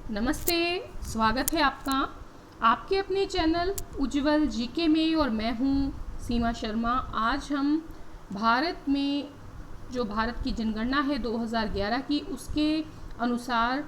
नमस्ते, स्वागत है आपका आपके अपने चैनल उज्ज्वल जीके में। और मैं हूँ सीमा शर्मा। आज हम भारत में जो भारत की जनगणना है 2011 की, उसके अनुसार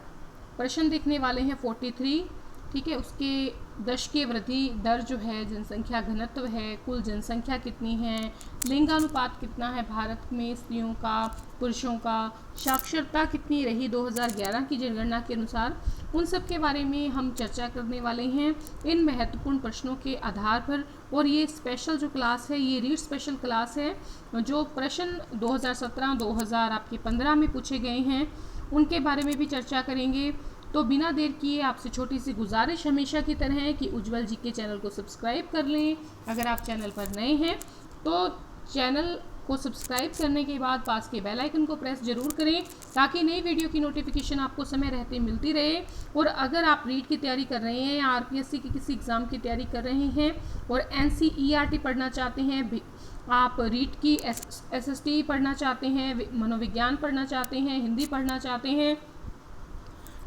प्रश्न देखने वाले हैं 43। ठीक है, उसके दशकीय वृद्धि दर जो है, जनसंख्या घनत्व है, कुल जनसंख्या कितनी है, लिंगानुपात कितना है भारत में स्त्रियों का पुरुषों का, साक्षरता कितनी रही 2011 की जनगणना के अनुसार, उन सब के बारे में हम चर्चा करने वाले हैं इन महत्वपूर्ण प्रश्नों के आधार पर। और ये स्पेशल जो क्लास है, ये रीड स्पेशल क्लास है। जो प्रश्न 2017 2015 में पूछे गए हैं उनके बारे में भी चर्चा करेंगे। तो बिना देर किए आपसे छोटी सी गुजारिश हमेशा की तरह है कि उज्ज्वल जी के चैनल को सब्सक्राइब कर लें। अगर आप चैनल पर नए हैं तो चैनल को सब्सक्राइब करने के बाद पास के बेल आइकन को प्रेस जरूर करें ताकि नई वीडियो की नोटिफिकेशन आपको समय रहते मिलती रहे। और अगर आप रीट की तैयारी कर रहे हैं या आरपीएससी की किसी एग्ज़ाम की तैयारी कर रहे हैं और एनसीईआरटी पढ़ना चाहते हैं, आप रीट की एसएसटी पढ़ना चाहते हैं, मनोविज्ञान पढ़ना चाहते हैं, हिंदी पढ़ना चाहते हैं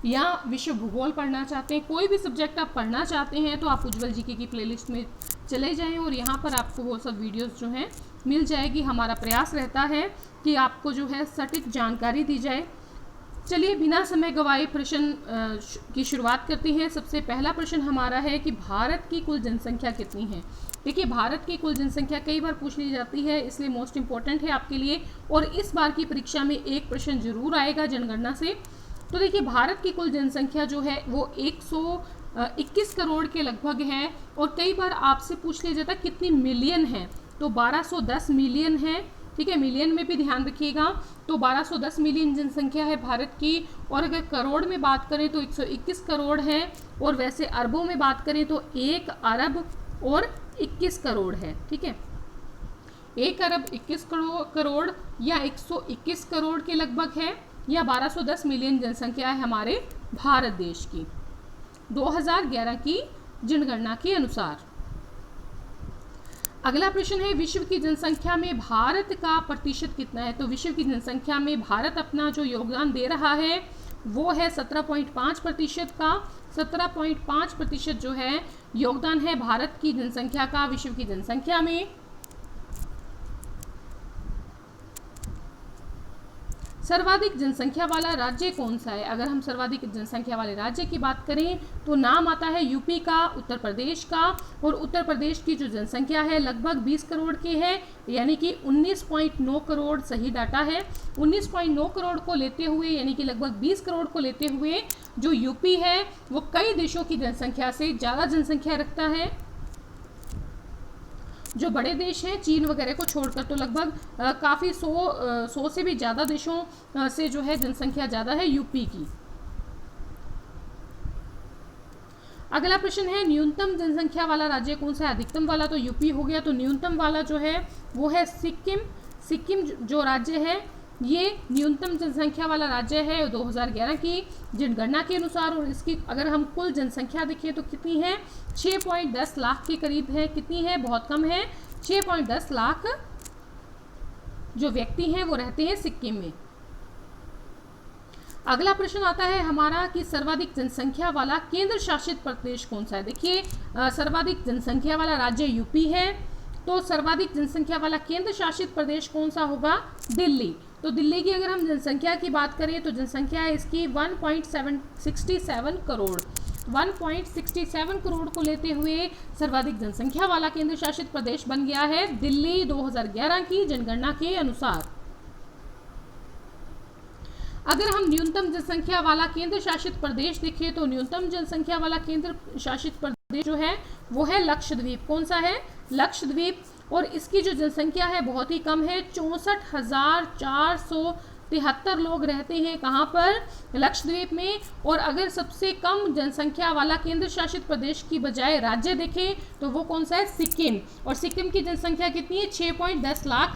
या विश्व भूगोल पढ़ना चाहते हैं, कोई भी सब्जेक्ट आप पढ़ना चाहते हैं तो आप उज्ज्वल जीके की प्लेलिस्ट में चले जाएं और यहाँ पर आपको वो सब वीडियोस जो हैं मिल जाएगी। हमारा प्रयास रहता है कि आपको जो है सटीक जानकारी दी जाए। चलिए बिना समय गवाए प्रश्न की शुरुआत करते हैं। सबसे पहला प्रश्न हमारा है कि भारत की कुल जनसंख्या कितनी है। देखिए, भारत की कुल जनसंख्या कई बार पूछ ली जाती है, इसलिए मोस्ट इम्पॉर्टेंट है आपके लिए। और इस बार की परीक्षा में एक प्रश्न जरूर आएगा जनगणना से। तो देखिए, भारत की कुल जनसंख्या जो है वो 121 करोड़ के लगभग है। और कई बार आपसे पूछ लिया जाता है कितनी मिलियन है, तो 1210 मिलियन है। ठीक है, मिलियन में भी ध्यान रखिएगा। तो 1210 मिलियन जनसंख्या है भारत की। और अगर करोड़ में बात करें तो 121 करोड़ है। और वैसे अरबों में बात करें तो 1 अरब और 21 करोड़ है। ठीक है, 1 अरब 21 करोड़ या 121 करोड़ के लगभग है, या 1210 मिलियन जनसंख्या है हमारे भारत देश की 2011 की जनगणना के अनुसार। अगला प्रश्न है, विश्व की जनसंख्या में भारत का प्रतिशत कितना है। तो विश्व की जनसंख्या में भारत अपना जो योगदान दे रहा है वो है 17.5% का। 17.5% जो है योगदान है भारत की जनसंख्या का विश्व की जनसंख्या में। सर्वाधिक जनसंख्या वाला राज्य कौन सा है। अगर हम सर्वाधिक जनसंख्या वाले राज्य की बात करें तो नाम आता है यूपी का, उत्तर प्रदेश का। और उत्तर प्रदेश की जो जनसंख्या है लगभग 20 करोड़ की है, यानी कि 19.9 करोड़ सही डाटा है। 19.9 करोड़ को लेते हुए, यानी कि लगभग 20 करोड़ को लेते हुए जो यूपी है वो कई देशों की जनसंख्या से ज़्यादा जनसंख्या रखता है। जो बड़े देश हैं चीन वगैरह को छोड़कर, तो लगभग काफ़ी 100 से भी ज़्यादा देशों से जो है जनसंख्या ज़्यादा है यूपी की। अगला प्रश्न है, न्यूनतम जनसंख्या वाला राज्य कौन सा है। अधिकतम वाला तो यूपी हो गया, तो न्यूनतम वाला जो है वो है सिक्किम। सिक्किम जो राज्य है ये न्यूनतम जनसंख्या वाला राज्य है 2011 की जनगणना के अनुसार। और इसकी अगर हम कुल जनसंख्या देखें तो कितनी है, 6.10 लाख के करीब है। कितनी है, बहुत कम है। 6.10 लाख जो व्यक्ति हैं वो रहते हैं सिक्किम में। अगला प्रश्न आता है हमारा कि सर्वाधिक जनसंख्या वाला केंद्र शासित प्रदेश कौन सा है। देखिए, सर्वाधिक जनसंख्या वाला राज्य यूपी है, तो सर्वाधिक जनसंख्या वाला केंद्र शासित प्रदेश कौन सा होगा, दिल्ली। तो दिल्ली की अगर हम जनसंख्या की बात करें तो जनसंख्या है इसकी 1.67 करोड़। 1.67 करोड़ को लेते हुए सर्वाधिक जनसंख्या वाला केंद्र शासित प्रदेश बन गया है दिल्ली 2011 की जनगणना के अनुसार। अगर हम न्यूनतम जनसंख्या वाला केंद्र शासित प्रदेश देखें तो न्यूनतम जनसंख्या वाला केंद्र शासित प्रदेश जो है वो है लक्षद्वीप। कौन सा है, लक्षद्वीप। और इसकी जो जनसंख्या है बहुत ही कम है, 64,473 लोग रहते हैं। कहाँ पर, लक्षद्वीप में। और अगर सबसे कम जनसंख्या वाला केंद्र शासित प्रदेश की बजाय राज्य देखें तो वो कौन सा है, सिक्किम। और सिक्किम की जनसंख्या कितनी है, 6.10 लाख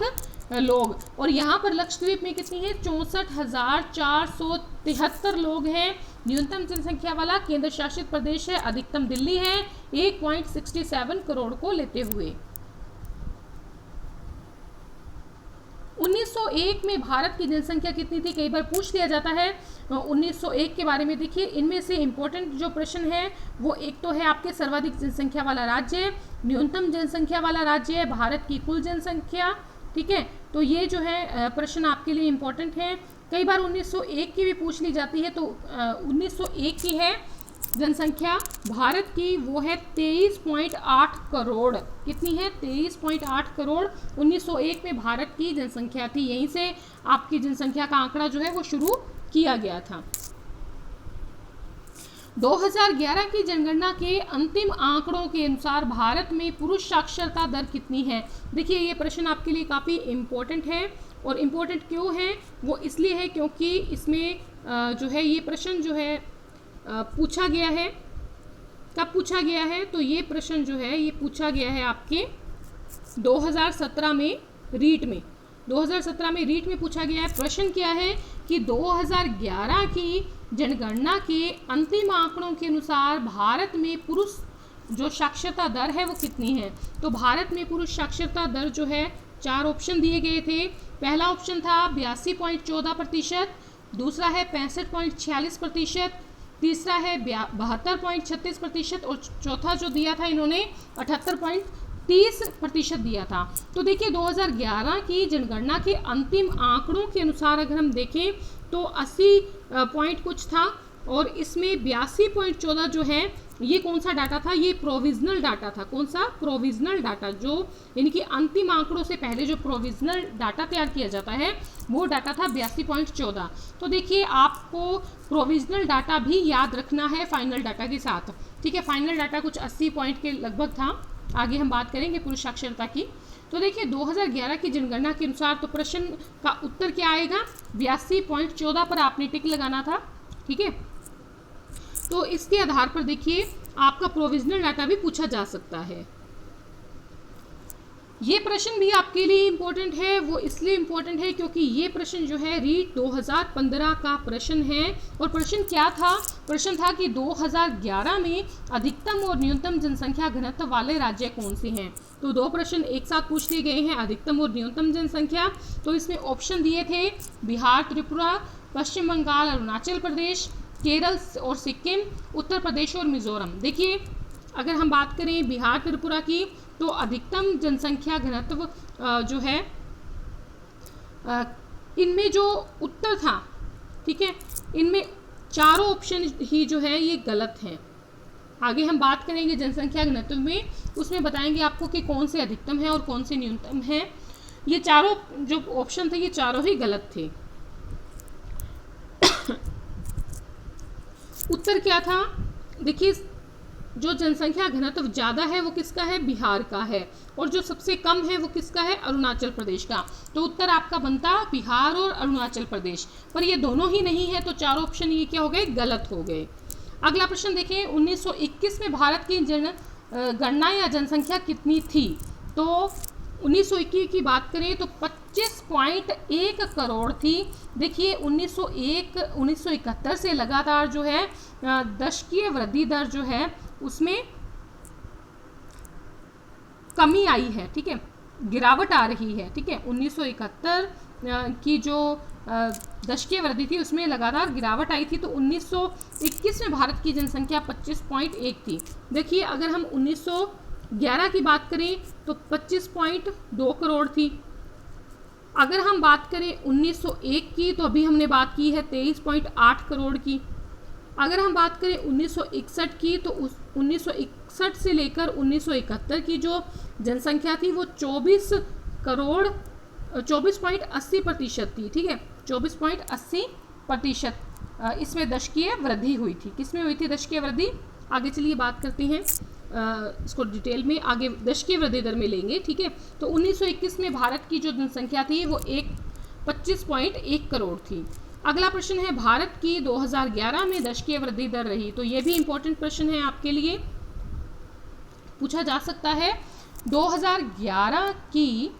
लोग। और यहाँ पर लक्षद्वीप में कितनी है, 64,473 लोग हैं। न्यूनतम जनसंख्या वाला केंद्र शासित प्रदेश है, अधिकतम दिल्ली है 1.67 करोड़ को लेते हुए। 1901 में भारत की जनसंख्या कितनी थी, कई बार पूछ लिया जाता है 1901 के बारे में। देखिए इनमें से इम्पोर्टेंट जो प्रश्न है वो एक तो है आपके सर्वाधिक जनसंख्या वाला राज्य, न्यूनतम जनसंख्या वाला राज्य है, भारत की कुल जनसंख्या, ठीक है। तो ये जो है प्रश्न आपके लिए इम्पोर्टेंट है। कई बार 1901 की भी पूछ ली जाती है, तो 1901 की है जनसंख्या भारत की, वो है 23.8 करोड़। कितनी है? 23.8 करोड़ 1901 में भारत की जनसंख्या थी। यहीं से आपकी जनसंख्या का आंकड़ा जो है वो शुरू किया गया था। 2011 की जनगणना के अंतिम आंकड़ों के अनुसार भारत में पुरुष साक्षरता दर कितनी है? देखिए ये प्रश्न आपके लिए काफ़ी इम्पोर्टेंट है, और इम्पोर्टेंट क्यों है वो इसलिए है क्योंकि इसमें जो है ये प्रश्न जो है पूछा गया है। कब पूछा गया है? तो ये प्रश्न जो है ये पूछा गया है आपके 2017 में रीट में। 2017 में रीट में पूछा गया है। प्रश्न क्या है कि 2011 की जनगणना के अंतिम आंकड़ों के अनुसार भारत में पुरुष जो साक्षरता दर है वो कितनी है। तो भारत में पुरुष साक्षरता दर जो है 4 ऑप्शन दिए गए थे। पहला ऑप्शन था 82.14%, दूसरा है 65.46%, तीसरा है 72.36% और चौथा जो दिया था इन्होंने 78.30% दिया था। तो देखिए 2011 की जनगणना के अंतिम आंकड़ों के अनुसार अगर हम देखें तो 80 पॉइंट कुछ था, और इसमें 82.14 जो है ये कौन सा डाटा था? ये प्रोविजनल डाटा था। कौन सा? प्रोविजनल डाटा, जो यानी कि अंतिम आंकड़ों से पहले जो प्रोविजनल डाटा तैयार किया जाता है वो डाटा था 82.14। तो देखिए आपको प्रोविजनल डाटा भी याद रखना है फाइनल डाटा के साथ, ठीक है। फाइनल डाटा कुछ 80 पॉइंट के लगभग था। आगे हम बात करेंगे पुरुष साक्षरता की। तो देखिए 2011 की जनगणना के अनुसार तो प्रश्न का उत्तर क्या आएगा? 82.14 पर आपने टिक लगाना था, ठीक है। तो इसके आधार पर देखिए आपका प्रोविजनल डाटा भी पूछा जा सकता है। ये प्रश्न भी आपके लिए इम्पोर्टेंट है। वो इसलिए इम्पोर्टेंट है क्योंकि ये प्रश्न जो है रीट 2015 का प्रश्न है। और प्रश्न क्या था? प्रश्न था कि 2011 में अधिकतम और न्यूनतम जनसंख्या घनत्व वाले राज्य कौन से हैं। तो 2 प्रश्न एक साथ पूछ लिए गए हैं, अधिकतम और न्यूनतम जनसंख्या। तो इसमें ऑप्शन दिए थे बिहार, त्रिपुरा, पश्चिम बंगाल, अरुणाचल प्रदेश, केरल और सिक्किम, उत्तर प्रदेश और मिजोरम। देखिए अगर हम बात करें बिहार, त्रिपुरा की, तो अधिकतम जनसंख्या घनत्व जो है इनमें जो उत्तर था, ठीक है, इनमें चारों ऑप्शन ही जो है ये गलत हैं। आगे हम बात करेंगे जनसंख्या घनत्व में, उसमें बताएंगे आपको कि कौन से अधिकतम है और कौन से न्यूनतम है। ये चारों जो ऑप्शन थे ये चारों ही गलत थे। उत्तर क्या था? देखिए जो जनसंख्या घनत्व ज़्यादा है वो किसका है? बिहार का है। और जो सबसे कम है वो किसका है? अरुणाचल प्रदेश का। तो उत्तर आपका बनता बिहार और अरुणाचल प्रदेश। पर ये दोनों ही नहीं है, तो चारों ऑप्शन ये क्या हो गए? गलत हो गए। अगला प्रश्न देखें, 1921 में भारत की गणना या जनसंख्या कितनी थी? तो 1921 की बात करें तो 25.1 करोड़ थी। देखिए 1971 से लगातार जो है दशकीय वृद्धि दर जो है उसमें कमी आई है, ठीक है, गिरावट आ रही है, ठीक है। 1971 की जो दशकीय वृद्धि थी उसमें लगातार गिरावट आई थी। तो 1921 में भारत की जनसंख्या 25.1 थी। देखिए अगर हम 1911 की बात करें तो 25.2 करोड़ थी। अगर हम बात करें 1901 की तो अभी हमने बात की है 23.8 करोड़ की। अगर हम बात करें 1961 की तो 1961 से लेकर 1971 की जो जनसंख्या थी वो 24.80% थी, ठीक है, 24.80% इसमें दशकीय वृद्धि हुई थी। किसमें हुई थी दशकीय वृद्धि? आगे चलिए बात करते हैं इसको डिटेल में, आगे दशकीय वृद्धि दर में लेंगे, ठीक है। तो 1921 में भारत की जो जनसंख्या थी वो 25.1 करोड़ थी। अगला प्रश्न है भारत की 2011 में दशकीय वृद्धि दर रही। तो ये भी इंपॉर्टेंट प्रश्न है आपके लिए, पूछा जा सकता है 2011 की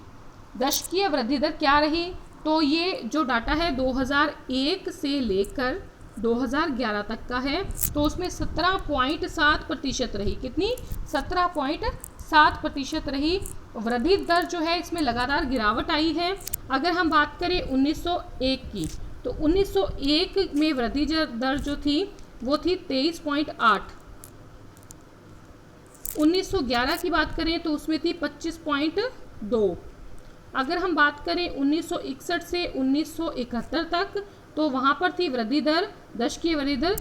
दशकीय वृद्धि दर क्या रही। तो ये जो डाटा है 2001 से लेकर 2011 तक का है, तो उसमें 17.7% रही। कितनी? 17.7% रही। वृद्धि दर जो है इसमें लगातार गिरावट आई है। अगर हम बात करें 1901 की, तो 1901 में वृद्धि दर जो थी वो थी 23.8। 1911 की बात करें तो उसमें थी 25.2। अगर हम बात करें 1961 से 1971 तक, तो वहाँ पर थी वृद्धि दर, दशकीय वृद्धि दर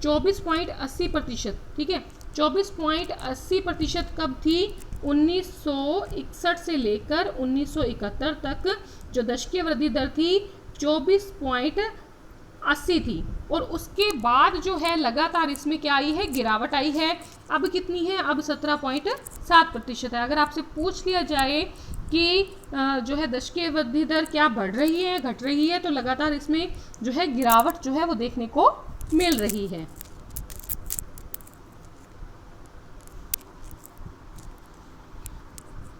24.80%। ठीक है, 24.80% कब थी? 1961 से लेकर 1971 तक जो दशकीय वृद्धि दर थी 24.80 थी। और उसके बाद जो है लगातार इसमें क्या आई है? गिरावट आई है। अब कितनी है? अब 17.7% है। अगर आपसे पूछ लिया जाए कि जो है दशकीय वृद्धि दर क्या बढ़ रही है, घट रही है, तो लगातार इसमें जो है गिरावट जो है वो देखने को मिल रही है।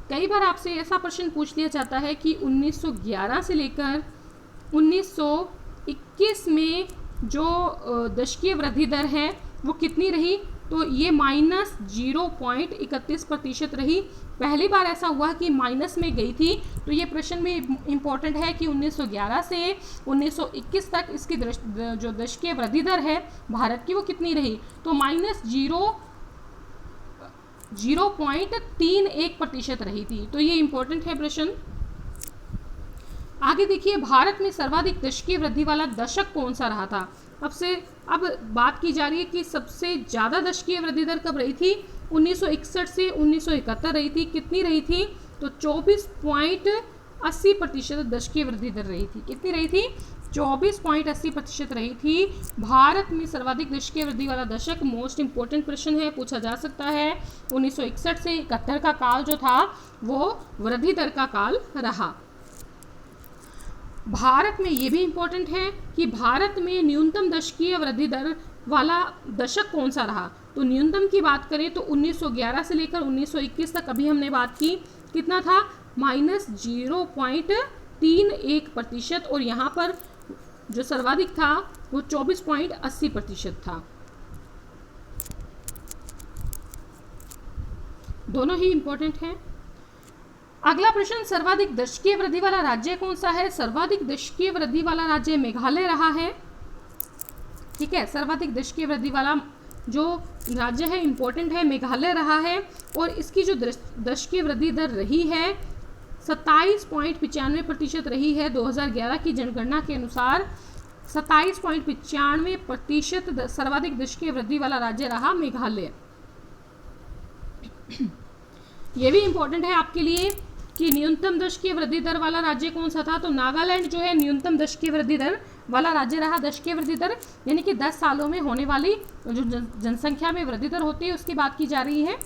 कई बार आपसे ऐसा प्रश्न पूछ लिया जाता है कि 1911 से लेकर 1921 में जो दशकीय वृद्धि दर है वो कितनी रही? तो ये -0.31% रही। पहली बार ऐसा हुआ कि माइनस में गई थी। तो ये प्रश्न में इम्पोर्टेंट है कि 1911 से 1921 तक इसकी जो दशकीय वृद्धि दर है भारत की वो कितनी रही? तो -0.31% रही थी। तो ये इम्पोर्टेंट है प्रश्न। आगे देखिए, भारत में सर्वाधिक दशकीय वृद्धि वाला दशक कौन सा रहा था? अब बात की जा रही है कि सबसे ज़्यादा दशकीय वृद्धि दर कब रही थी? 1961 से 1971 रही थी। कितनी रही थी? तो 24.80% दशकीय वृद्धि दर रही थी। कितनी रही थी? 24.80% रही थी। भारत में सर्वाधिक दशकीय वृद्धि वाला दशक मोस्ट इंपॉर्टेंट प्रश्न है, पूछा जा सकता है। 1961 से 71 का काल जो था वो वृद्धि दर का काल रहा। भारत में ये भी इम्पोर्टेंट है कि भारत में न्यूनतम दशकीय वृद्धि दर वाला दशक कौन सा रहा? तो न्यूनतम की बात करें तो 1911 से लेकर 1921 तक अभी हमने बात की, कितना था? -0.31%। और यहाँ पर जो सर्वाधिक था वो 24.80% था। दोनों ही इम्पोर्टेंट हैं। अगला प्रश्न, सर्वाधिक दशकीय वृद्धि वाला राज्य कौन सा है? सर्वाधिक दशकीय वृद्धि वाला राज्य मेघालय रहा है। ठीक है, सर्वाधिक दशकीय वृद्धि वाला जो राज्य है इंपॉर्टेंट है, मेघालय रहा है। और इसकी जो दशकीय वृद्धि दर रही है 27.95% रही है। 2011 की जनगणना के अनुसार 27.95% सर्वाधिक दशकीय वृद्धि वाला राज्य रहा मेघालय। यह भी इंपॉर्टेंट है आपके लिए कि न्यूनतम दशकीय वृद्धि दर वाला राज्य कौन सा था? तो नागालैंड जो है न्यूनतम दशकीय वृद्धि दर वाला राज्य रहा। दशकीय वृद्धि दर यानी कि 10 सालों में होने वाली जो जनसंख्या में वृद्धि दर होती है उसकी बात की जा रही है।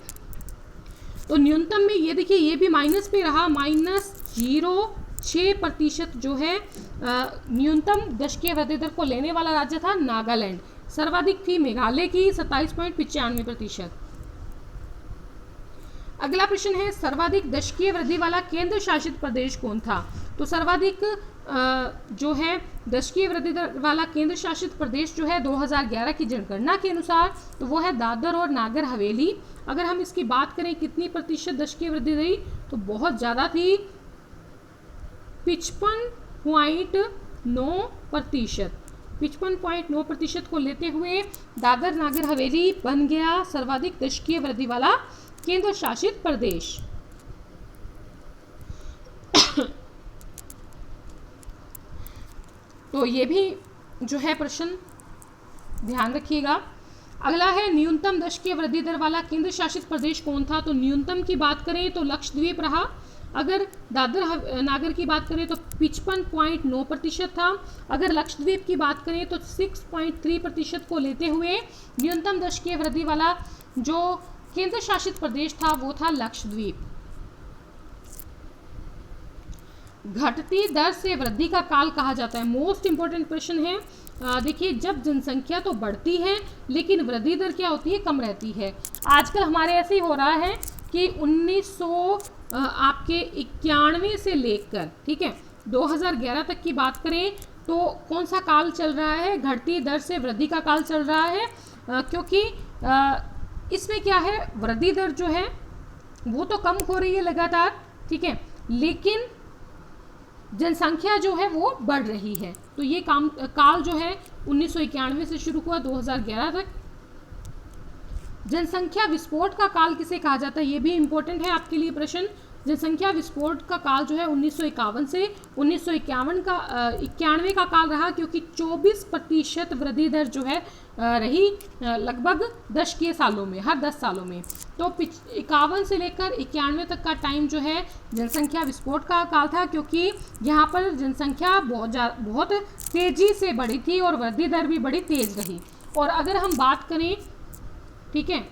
तो न्यूनतम में ये देखिए, ये भी माइनस पे रहा, -0.6% जो है न्यूनतम दशकीय वृद्धि दर को लेने वाला राज्य था नागालैंड। सर्वाधिक थी मेघालय की 27.95%। अगला प्रश्न है, सर्वाधिक दशकीय वृद्धि वाला केंद्र शासित प्रदेश कौन था? तो सर्वाधिक जो है दशकीय वृद्धि वाला केंद्र शासित प्रदेश जो है 2011 की जनगणना के अनुसार तो वो है दादर और नागर हवेली। अगर हम इसकी बात करें कितनी प्रतिशत दशकीय वृद्धि रही, तो बहुत ज़्यादा थी, 55.9%। 55.9% को लेते हुए दादर नागर हवेली बन गया सर्वाधिक दशकीय वृद्धि वाला केंद्र शासित प्रदेश। तो ये भी जो है प्रश्न ध्यान रखिएगा। अगला है, न्यूनतम दशकीय वृद्धि दर वाला केंद्र शासित प्रदेश कौन था? तो न्यूनतम की बात करें तो लक्षद्वीप रहा। अगर दादर नागर की बात करें तो 55.9% था। अगर लक्षद्वीप की बात करें तो 6.3% को लेते हुए न्यूनतम दशकीय वृद्धि वाला जो केंद्र शासित प्रदेश था वो था लक्षद्वीप। घटती दर से वृद्धि का काल कहा जाता है, मोस्ट इंपॉर्टेंट प्रश्न है। देखिए, जब जनसंख्या तो बढ़ती है लेकिन वृद्धि दर क्या होती है? कम रहती है। आजकल हमारे ऐसे ही हो रहा है कि 1991 से लेकर, ठीक है, 2011 तक की बात करें तो कौन सा काल चल रहा है? घटती दर से वृद्धि का काल चल रहा है। क्योंकि इसमें क्या है, वृद्धि दर जो है वो तो कम हो रही है लगातार, ठीक है, लेकिन जनसंख्या जो है वो बढ़ रही है। तो ये काल जो है 1991 से शुरू हुआ 2011 तक। जनसंख्या विस्फोट का काल किसे कहा जाता है, ये भी इंपॉर्टेंट है आपके लिए प्रश्न। जनसंख्या विस्फोट का काल जो है 1951 से 1991 का काल रहा, क्योंकि 24% वृद्धि दर जो है रही लगभग दशकीय सालों में, हर 10 सालों में। तो 51 से लेकर 91 तक का टाइम जो है जनसंख्या विस्फोट का काल था, क्योंकि यहाँ पर जनसंख्या बहुत तेजी से बढ़ी थी और वृद्धि दर भी बड़ी तेज रही। और अगर हम बात करें, ठीक है,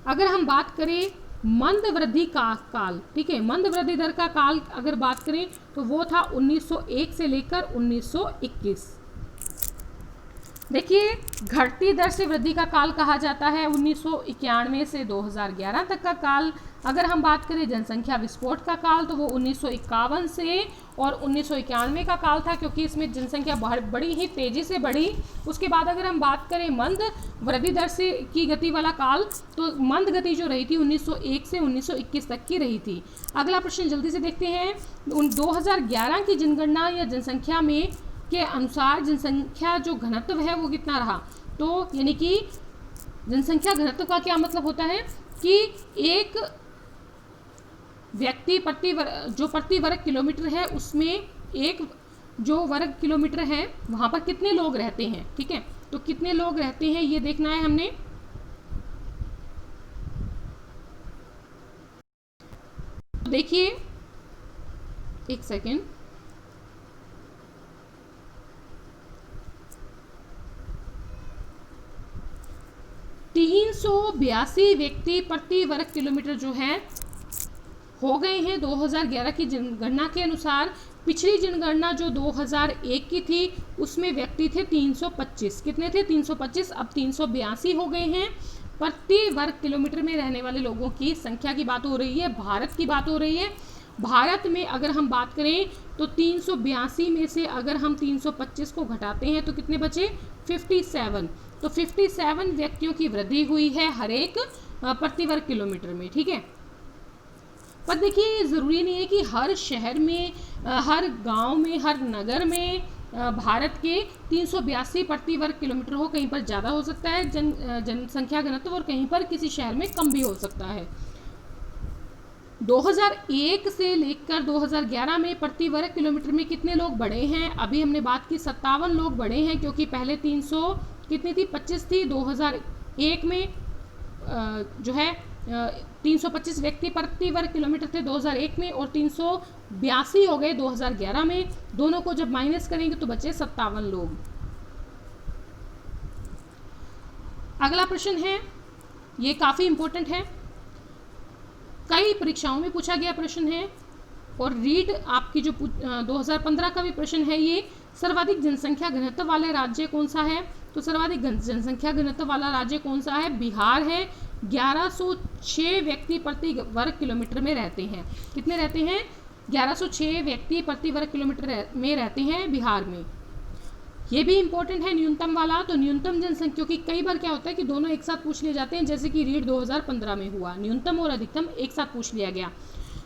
अगर हम बात करें मंद वृद्धि का काल, ठीक है, मंद वृद्धि दर का काल अगर बात करें तो वो था 1901 से लेकर 1921। देखिए, घटती दर से वृद्धि का काल कहा जाता है 1991 से 2011 तक का काल। अगर हम बात करें जनसंख्या विस्फोट का काल तो वो 1951 से और 1991 का काल था, क्योंकि इसमें जनसंख्या बड़ी ही तेजी से बढ़ी। उसके बाद अगर हम बात करें मंद वृद्धि दर से की गति वाला काल, तो मंद गति जो रही थी 1901 से 1921 तक की रही थी। अगला प्रश्न जल्दी से देखते हैं। 2011 की जनगणना या जनसंख्या में के अनुसार जनसंख्या जो घनत्व है वो कितना रहा। तो यानी कि जनसंख्या घनत्व का क्या मतलब होता है कि एक व्यक्ति प्रति वर्ग किलोमीटर है, उसमें एक जो वर्ग किलोमीटर है वहाँ पर कितने लोग रहते हैं, ठीक है। तो कितने लोग रहते हैं ये देखना है हमने। देखिए एक सेकेंड, व्यक्ति प्रति वर्ग किलोमीटर जो है हो गए हैं 2011 की जनगणना के अनुसार। पिछली जनगणना जो 2001 की थी उसमें व्यक्ति थे 325। कितने थे? 325। अब 382 हो गए हैं। प्रति वर्ग किलोमीटर में रहने वाले लोगों की संख्या की बात हो रही है, भारत की बात हो रही है। भारत में अगर हम बात करें तो 382 में से अगर हम 325 को घटाते हैं तो कितने बचे? 57। तो 57 व्यक्तियों की वृद्धि हुई है हर एक प्रति वर्ग किलोमीटर में, ठीक है। पर देखिए, ज़रूरी नहीं है कि हर शहर में, हर गांव में, हर नगर में भारत के 382 प्रति वर्ग किलोमीटर हो। कहीं पर ज़्यादा हो सकता है जनसंख्या घनत्व और कहीं पर किसी शहर में कम भी हो सकता है। 2001 से लेकर 2011 में प्रति वर्ग किलोमीटर में कितने लोग बढ़े हैं? अभी हमने बात की 57 लोग बढ़े हैं, क्योंकि पहले 300 कितनी थी? 25 थी। 2001 में जो है 325 व्यक्ति प्रति वर्ग किलोमीटर थे 2001 में, और 382 हो गए 2011 में। दोनों को जब माइनस करेंगे तो बचे 57 लोग। अगला प्रश्न है, ये काफ़ी इंपॉर्टेंट है, कई परीक्षाओं में पूछा गया प्रश्न है, और रीड आपकी जो 2015 का भी प्रश्न है ये। सर्वाधिक जनसंख्या घनत्व वाले राज्य कौन सा है? तो सर्वाधिक जनसंख्या घनत्व वाला राज्य कौन सा है? बिहार है। 1106 व्यक्ति प्रति वर्ग किलोमीटर में रहते हैं। कितने रहते हैं? 1106 व्यक्ति प्रति वर्ग किलोमीटर में रहते हैं बिहार में। ये भी इंपॉर्टेंट है न्यूनतम वाला। तो न्यूनतम जनसंख्या, क्योंकि कई बार क्या होता है कि दोनों एक साथ पूछ लिए जाते हैं, जैसे कि रीड 2015 में हुआ, न्यूनतम और अधिकतम एक साथ पूछ लिया गया।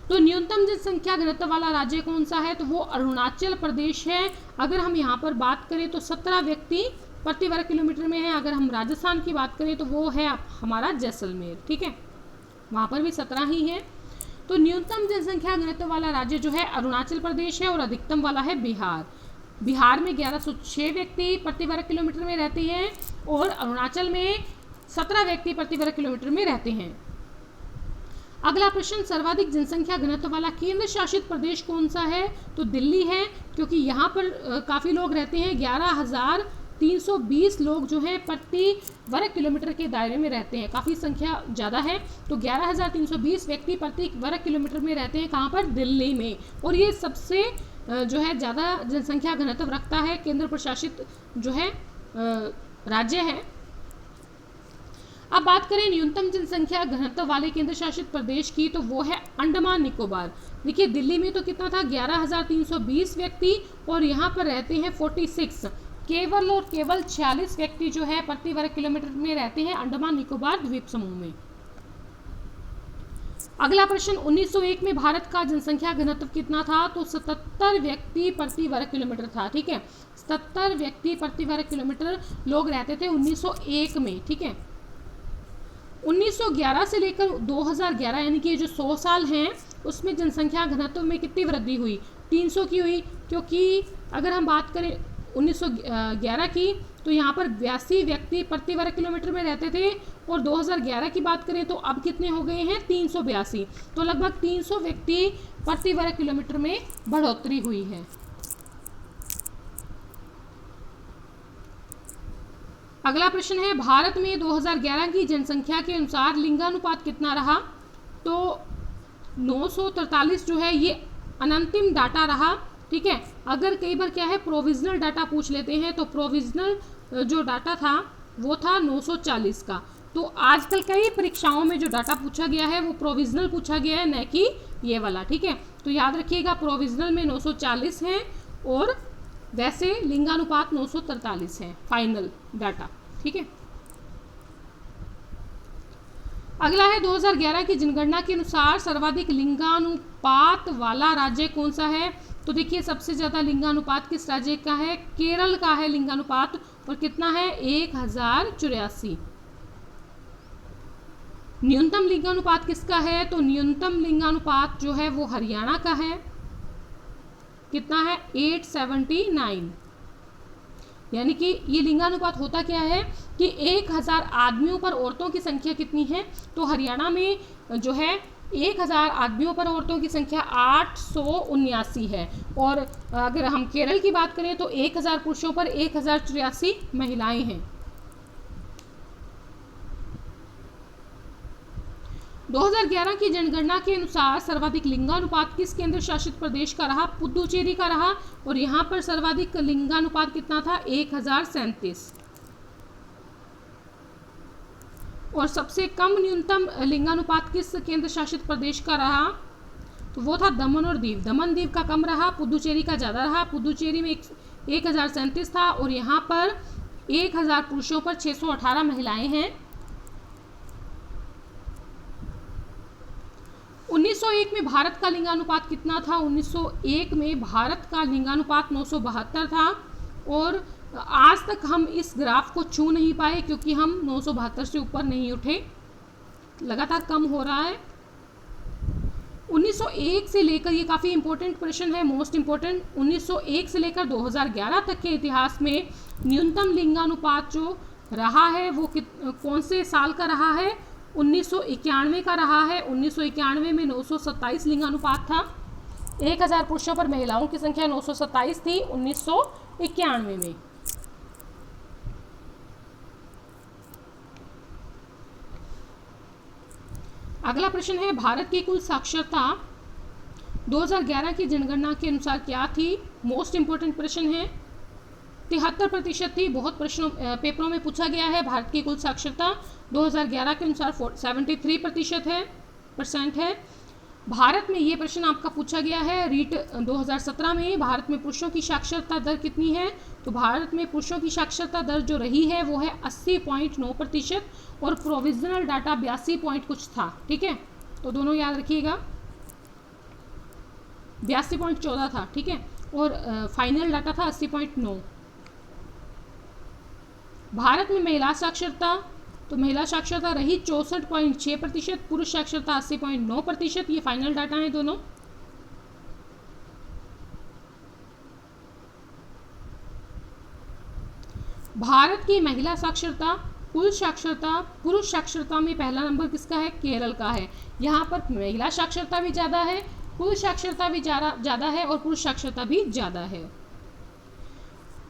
तो न्यूनतम जनसंख्या घनत्व वाला राज्य कौन सा है? तो वो अरुणाचल प्रदेश है। अगर हम यहाँ पर बात करें तो 17 व्यक्ति प्रति वर्ग किलोमीटर में है। अगर हम राजस्थान की बात करें तो वो है हमारा जैसलमेर, ठीक है, वहाँ पर भी 17 ही है। तो न्यूनतम जनसंख्या घनत्व वाला राज्य जो है अरुणाचल प्रदेश है, और अधिकतम वाला है बिहार। बिहार में 1106 व्यक्ति प्रति वर्ग किलोमीटर में रहते हैं, और अरुणाचल में 17 व्यक्ति प्रति वर्ग किलोमीटर में रहते हैं। अगला प्रश्न, सर्वाधिक जनसंख्या घनत्व वाला केंद्र शासित प्रदेश कौन सा है? तो दिल्ली है, क्योंकि यहाँ पर काफ़ी लोग रहते हैं। 11,320 लोग जो हैं प्रति वर्ग किलोमीटर के दायरे में रहते हैं, काफ़ी संख्या ज़्यादा है। तो 11,320 व्यक्ति प्रति वर्ग किलोमीटर में रहते हैं, कहाँ पर? दिल्ली में। और ये सबसे जो है ज़्यादा जनसंख्या घनत्व रखता है, केंद्र प्रशासित जो है राज्य है। अब बात करें न्यूनतम जनसंख्या घनत्व वाले केंद्र शासित प्रदेश की, तो वो है अंडमान निकोबार। देखिए, दिल्ली में तो कितना था? 11,320 व्यक्ति, और यहाँ पर रहते हैं 46, केवल और केवल 46 व्यक्ति जो है प्रति वर्ग किलोमीटर में रहते हैं अंडमान निकोबार द्वीप समूह में। अगला प्रश्न, 1901 में भारत का जनसंख्या घनत्व कितना था? तो 77 व्यक्ति प्रति वर्ग किलोमीटर था। ठीक है, 77 व्यक्ति प्रति वर्ग किलोमीटर लोग रहते थे 1901 में। ठीक है, 1911 से लेकर 2011 यानी कि ये जो 100 साल हैं उसमें जनसंख्या घनत्व में कितनी वृद्धि हुई? 300 की हुई, क्योंकि अगर हम बात करें 1911 की तो यहाँ पर 82 व्यक्ति प्रति वर्ग किलोमीटर में रहते थे, और 2011 की बात करें तो अब कितने हो गए हैं? 382। तो लगभग 300 व्यक्ति प्रति वर्ग किलोमीटर में बढ़ोतरी हुई है। अगला प्रश्न है, भारत में 2011 की जनसंख्या के अनुसार लिंगानुपात कितना रहा? तो 943 जो है ये अनंतिम डाटा रहा। ठीक है, अगर कई बार क्या है प्रोविजनल डाटा पूछ लेते हैं, तो प्रोविजनल जो डाटा था वो था 940 का। तो आजकल कई परीक्षाओं में जो डाटा पूछा गया है वो प्रोविजनल पूछा गया है, न कि ये वाला। ठीक है, तो याद रखिएगा प्रोविजनल में 940 है और वैसे लिंगानुपात 943 है फाइनल डाटा। ठीक है, अगला है 2011 की जनगणना के अनुसार सर्वाधिक लिंगानुपात वाला राज्य कौन सा है? तो देखिए सबसे ज़्यादा लिंगानुपात किस राज्य का है? केरल का है लिंगानुपात, और कितना है? 1084। न्यूनतम लिंगानुपात किसका है? तो न्यूनतम लिंगानुपात जो है वो हरियाणा का है। कितना है? 879। यानी कि ये लिंगानुपात होता क्या है कि 1000 आदमियों पर औरतों की संख्या कितनी है? तो हरियाणा में जो है 1000 आदमियों पर औरतों की संख्या 879 है, और अगर हम केरल की बात करें तो 1000 पुरुषों पर 1084 महिलाएं हैं। 2011 की जनगणना के अनुसार सर्वाधिक लिंगानुपात किस केंद्र शासित प्रदेश का रहा? पुदुचेरी का रहा, और यहाँ पर सर्वाधिक लिंगानुपात कितना था? 1037। और सबसे कम न्यूनतम लिंगानुपात किस केंद्र शासित प्रदेश का रहा? तो वो था दमन और दीव। दमन दीव का कम रहा, पुदुचेरी का ज़्यादा रहा। पुदुचेरी में 1037 था, और यहाँ पर 1000 पुरुषों पर 618 महिलाएं हैं। 1901 में भारत का लिंगानुपात कितना था? 1901 में भारत का लिंगानुपात 972 था, और आज तक हम इस ग्राफ को छू नहीं पाए क्योंकि हम 972 से ऊपर नहीं उठे, लगातार कम हो रहा है। 1901 से लेकर, ये काफ़ी इंपॉर्टेंट प्रश्न है, मोस्ट इंपॉर्टेंट, 1901 से लेकर 2011 तक के इतिहास में न्यूनतम लिंगानुपात जो रहा है वो कौन से साल का रहा है? 1991 का रहा है। 1991 में 927 लिंगानुपात था। 1000 पुरुषों पर महिलाओं की संख्या 927 थी 1991 में। अगला प्रश्न है, भारत की कुल साक्षरता 2011 की जनगणना के अनुसार क्या थी? मोस्ट इंपोर्टेंट प्रश्न है, 73% थी। बहुत प्रश्नों पेपरों में पूछा गया है। भारत की कुल साक्षरता 2011 के अनुसार 73% है। भारत में ये प्रश्न आपका पूछा गया है रीट 2017 में, भारत में पुरुषों की साक्षरता दर कितनी है? तो भारत में पुरुषों की साक्षरता दर जो रही है वो है 80.9%, और प्रोविजनल डाटा 82 पॉइंट कुछ था। ठीक है, तो दोनों याद रखिएगा, 82.14 था। ठीक है, और फाइनल डाटा था 80.9। भारत में महिला साक्षरता, तो महिला साक्षरता रही 64.6%, पुरुष साक्षरता 80.9%। ये फाइनल डाटा है दोनों। भारत की महिला साक्षरता, कुल साक्षरता, पुरुष साक्षरता में पहला नंबर किसका है? केरल का है। यहाँ पर महिला साक्षरता भी ज़्यादा है, कुल साक्षरता भी ज़्यादा है, और पुरुष साक्षरता भी ज़्यादा है।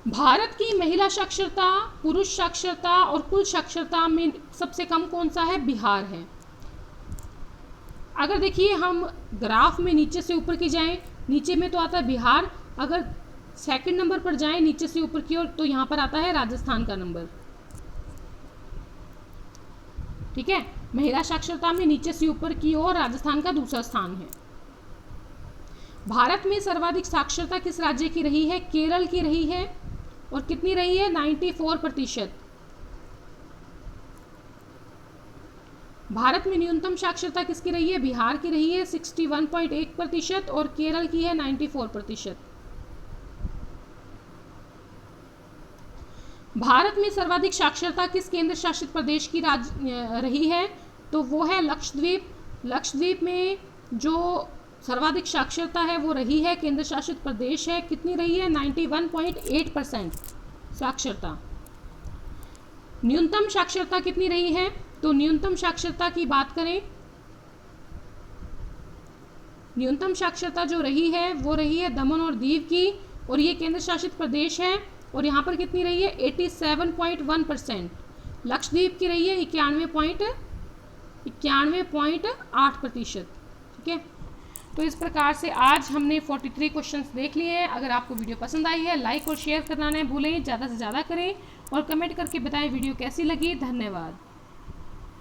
भारत की महिला साक्षरता, पुरुष साक्षरता और कुल साक्षरता में सबसे कम कौन सा है? बिहार है। अगर देखिए हम ग्राफ में नीचे से ऊपर की जाएं, नीचे में तो आता है बिहार, अगर सेकंड नंबर पर जाएं नीचे से ऊपर की ओर तो यहाँ पर आता है राजस्थान का नंबर। ठीक है, महिला साक्षरता में नीचे से ऊपर की ओर राजस्थान का दूसरा स्थान है। भारत में सर्वाधिक साक्षरता किस राज्य की रही है? केरल की रही है, और कितनी रही है? 94%। भारत में न्यूनतम साक्षरता किसकी रही है? बिहार की रही है 61.1% और केरल की है 94%। भारत में सर्वाधिक साक्षरता किस केंद्र शासित प्रदेश की रही है? तो वो है लक्षद्वीप। लक्षद्वीप में जो सर्वाधिक साक्षरता है वो रही है, केंद्र शासित प्रदेश है। कितनी रही है? 91.8% साक्षरता। न्यूनतम साक्षरता कितनी रही है? तो न्यूनतम साक्षरता की बात करें, न्यूनतम साक्षरता जो रही है वो रही है दमन और दीव की, और ये केंद्र शासित प्रदेश है। और यहाँ पर कितनी रही है? 87.1%। लक्षद्वीप की रही है 91.8%। ठीक है, तो इस प्रकार से आज हमने 43 क्वेश्चंस देख लिए हैं। अगर आपको वीडियो पसंद आई है, लाइक और शेयर करना न भूलें, ज़्यादा से ज़्यादा करें और कमेंट करके बताएं वीडियो कैसी लगी। धन्यवाद।